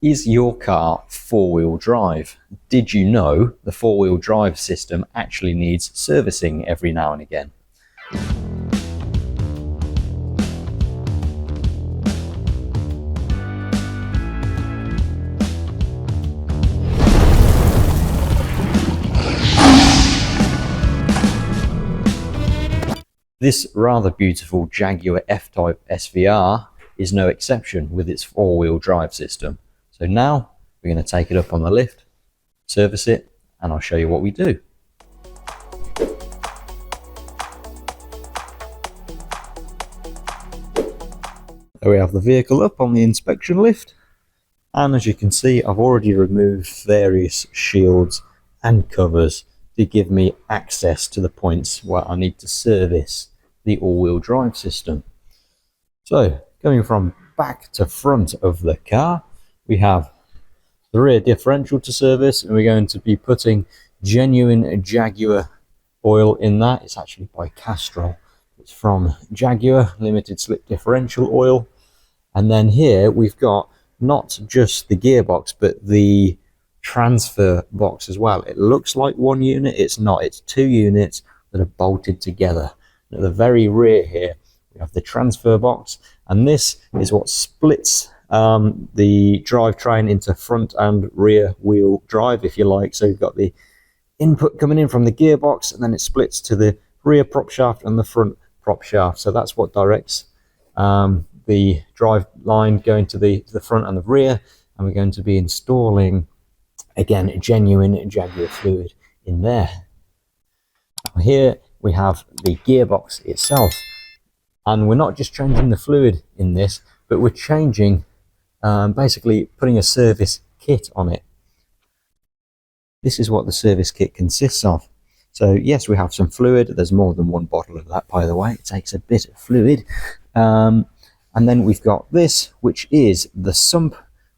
Is your car four-wheel drive? Did you know the four-wheel drive system actually needs servicing every now and again? This rather beautiful Jaguar F-Type SVR is no exception with its four-wheel drive system. So now we're going to take it up on the lift, service it, and I'll show you what we do. There we have the vehicle up on the inspection lift, and as you can see, I've already removed various shields and covers to give me access to the points where I need to service the all-wheel drive system. So going from back to front of the car, we have the rear differential to service, and we're going to be putting genuine Jaguar oil in that. It's actually by Castrol. It's from Jaguar limited slip differential oil. And then here we've got not just the gearbox but the transfer box as well. It looks like one unit, it's not. It's two units that are bolted together. At the very rear here we have the transfer box, and this is what splits the drivetrain into front and rear wheel drive, if you like. So you've got the input coming in from the gearbox, and then it splits to the rear prop shaft and the front prop shaft. So that's what directs the drive line going to the front and the rear. And we're going to be installing, again, genuine Jaguar fluid in there. Here we have the gearbox itself, and we're not just changing the fluid in this, but we're changing, basically putting a service kit on it. This is what the service kit consists of. So yes, we have some fluid. There's more than one bottle of that, by the way. It takes a bit of fluid. And then we've got this, which is the sump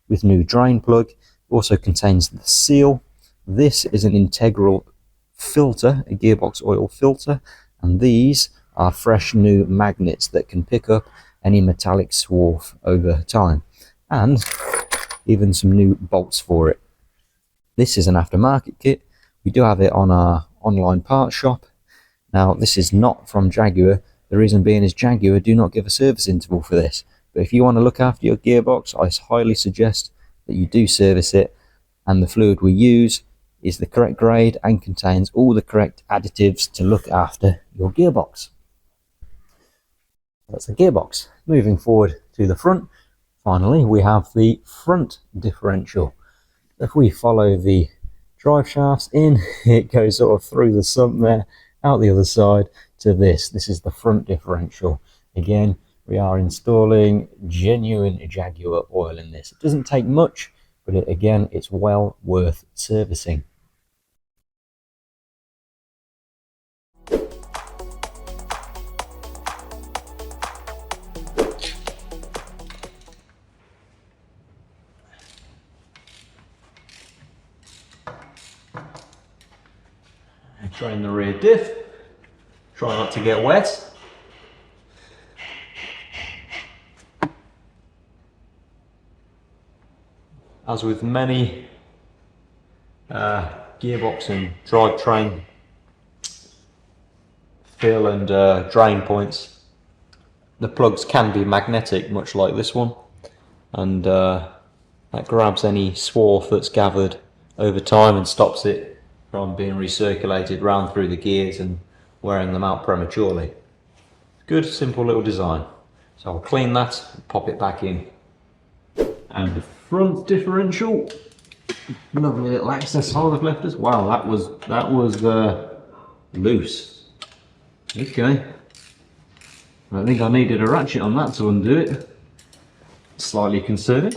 with new drain plug. Also contains the seal. This is an integral filter, a gearbox oil filter, and these are fresh new magnets that can pick up any metallic swarf over time, and even some new bolts for it. This is an aftermarket kit. We do have it on our online parts shop. Now this is not from Jaguar. The reason being is Jaguar do not give a service interval for this, but if you want to look after your gearbox, I highly suggest that you do service it, and the fluid we use is the correct grade and contains all the correct additives to look after your gearbox. That's the gearbox. Moving forward to the front, finally we have the front differential. If we follow the drive shafts in, it goes sort of through the sump there, out the other side to this. This is the front differential. Again, we are installing genuine Jaguar oil in this. It doesn't take much, but again, it's well worth servicing. Drain the rear diff, try not to get wet. As with many gearbox and drivetrain fill and drain points, the plugs can be magnetic, much like this one, and that grabs any swarf that's gathered over time and stops it from being recirculated round through the gears and wearing them out prematurely. Good, simple little design. So I'll clean that and pop it back in. And the front differential, lovely little access hole they've left us. Wow, that was loose. Okay, I think I needed a ratchet on that to undo it. Slightly concerning.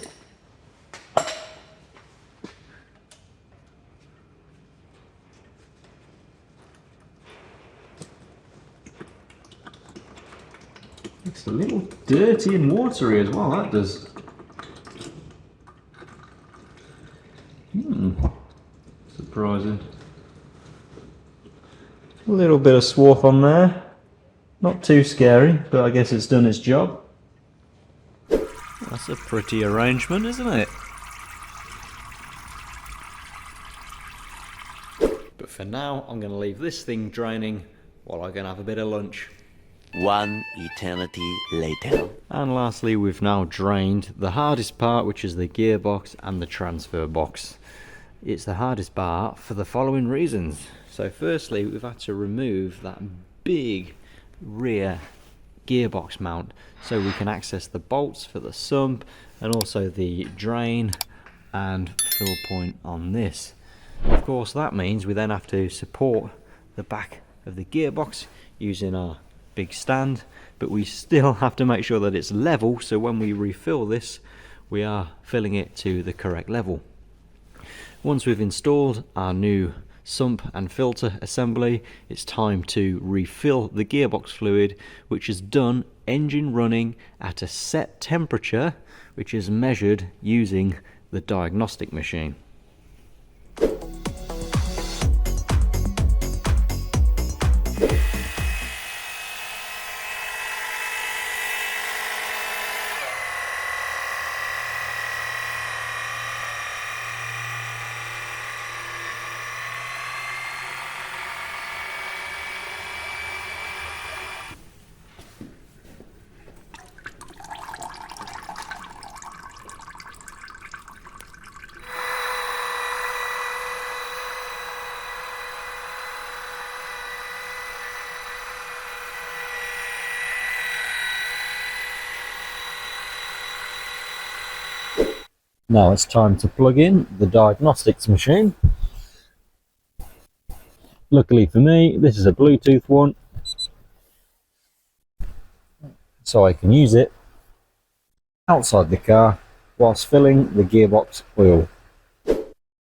It's a little dirty and watery as well, that does. Surprising. A little bit of swarf on there. Not too scary, but I guess it's done its job. That's a pretty arrangement, isn't it? for now, I'm going to leave this thing draining while I go and have a bit of lunch. One eternity later. And lastly, we've now drained the hardest part, which is the gearbox and the transfer box. It's the hardest part for the following reasons. So firstly, we've had to remove that big rear gearbox mount so we can access the bolts for the sump and also the drain and fill point on this. Of course, that means we then have to support the back of the gearbox using our big stand, but we still have to make sure that it's level, so when we refill this we are filling it to the correct level. Once we've installed our new sump and filter assembly, it's time to refill the gearbox fluid, which is done engine running at a set temperature, which is measured using the diagnostic machine. Now it's time to plug in the diagnostics machine. Luckily for me, this is a Bluetooth one, so I can use it outside the car whilst filling the gearbox oil.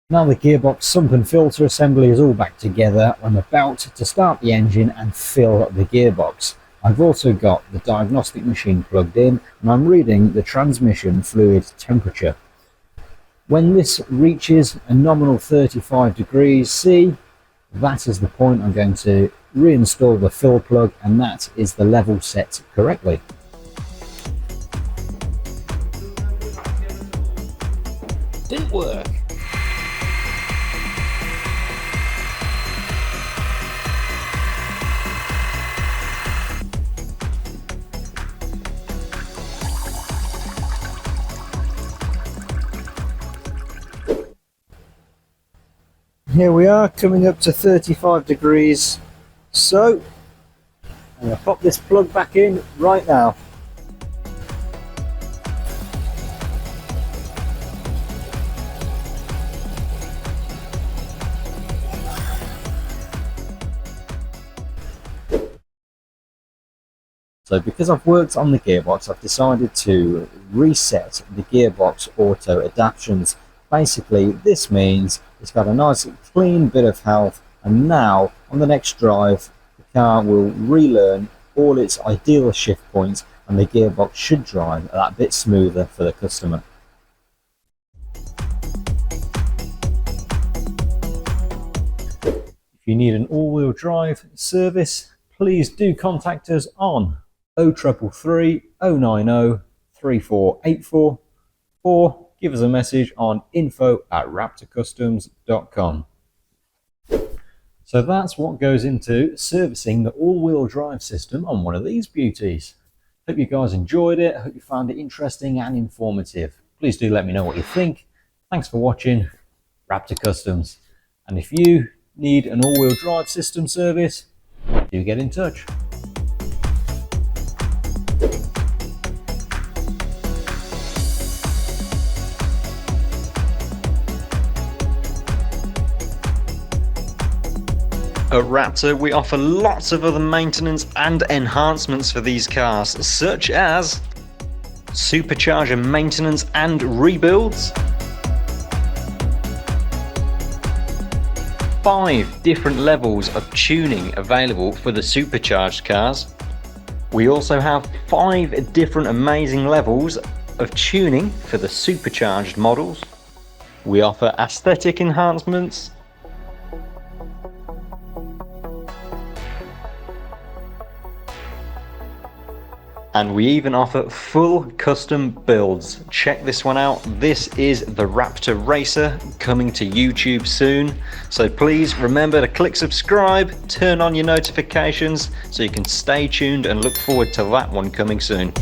Now the gearbox sump and filter assembly is all back together. I'm about to start the engine and fill the gearbox. I've also got the diagnostic machine plugged in and I'm reading the transmission fluid temperature. When this reaches a nominal 35 degrees C, that is the point I'm going to reinstall the fill plug, and that is the level set correctly. Didn't work. Here we are, coming up to 35 degrees, so I'm going to pop this plug back in right now. So because I've worked on the gearbox, I've decided to reset the gearbox auto adaptations. Basically, this means it's got a nice clean bit of health, and now on the next drive the car will relearn all its ideal shift points and the gearbox should drive that bit smoother for the customer. If you need an all-wheel drive service, please do contact us on 0333 090 3484 or give us a message on info@raptorcustoms.com. So that's what goes into servicing the all-wheel drive system on one of these beauties. Hope you guys enjoyed it. Hope you found it interesting and informative. Please do let me know what you think. Thanks for watching Raptor Customs. And if you need an all-wheel drive system service, do get in touch. At Raptor, we offer lots of other maintenance and enhancements for these cars, such as supercharger maintenance and rebuilds, 5 different levels of tuning available for the supercharged cars. We also have 5 different amazing levels of tuning for the supercharged models. We offer aesthetic enhancements, And we even offer full custom builds. Check this one out. This is the Raptor Racer, coming to YouTube soon. So please remember to click subscribe, turn on your notifications so you can stay tuned and look forward to that one coming soon.